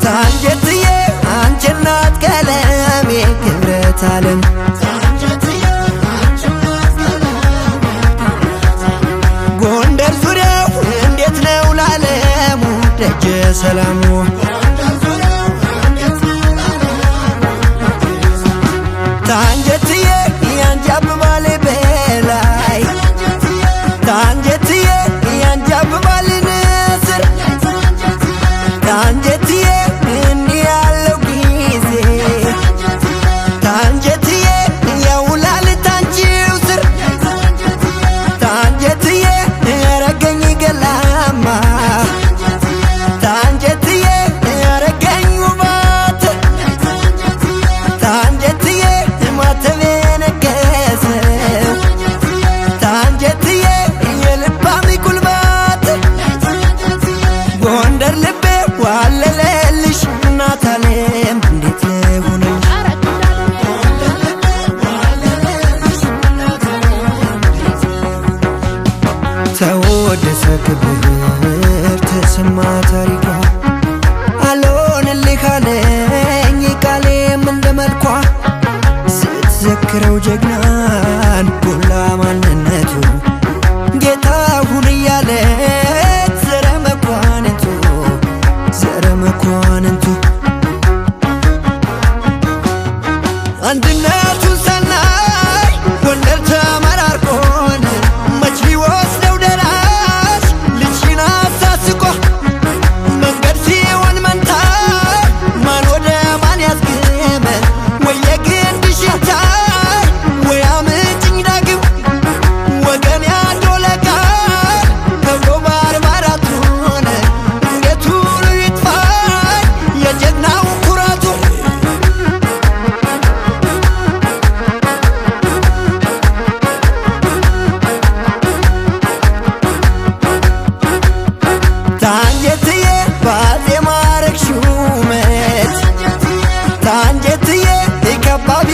ታንጀትዬ አንቺ እናት ቀለሜ ክብረት ዓለም ጎንደር ዙሪያው እንዴት ነው ላለሙ ደጀ ሰላሙ ታንጀትዬ ያንቺ አበባል በላይ ታንጀትዬ ያንቺ አበባል ንስር ታንጀትዬ እንዲህ ያለው ጊዜ ታንጀትዬ የውላል ታንቺው ስር ታንጀትዬ ረገኝ ገላማ ታንጀትዬ ረገኝ ውባት ታንጀትዬ ማተቤ ነገሰው ታንጀትዬ የልባሚ ጉልባት ጎንደር ልቤ ዋለለልሽ እናት ዓለም እንዴት ልሁንልሽ ተወደሰ ክብር ተሰማ ታሪኳ አልሆንልህ አለኝ ቃሌም እንደ መልኳ ስትዘክረው ጀግናን ጎላ ማንነቱ ጌታሁን እያለች ዘረ መኳንንቱ አንድነቱን ሰናይ ጎንደር ተመራርቆን መች ሊወስደው ደራሽ ልጅሽን አሳስቆ መንገድ ሲሆን መንታ ማን ወደ ማን ያስግመን ወየ ግንድሽ ይታይ ወያ ምንጭኝ ዳግም ወገን ያዶለቃል ከብሮ ባርባራቱን እንዴት ሁሉ ይጥፋይ የጀግናው ኩራቱ ታንጀትዬ ባዜማ ረግ ሹመት ታንጀትዬ ከባድ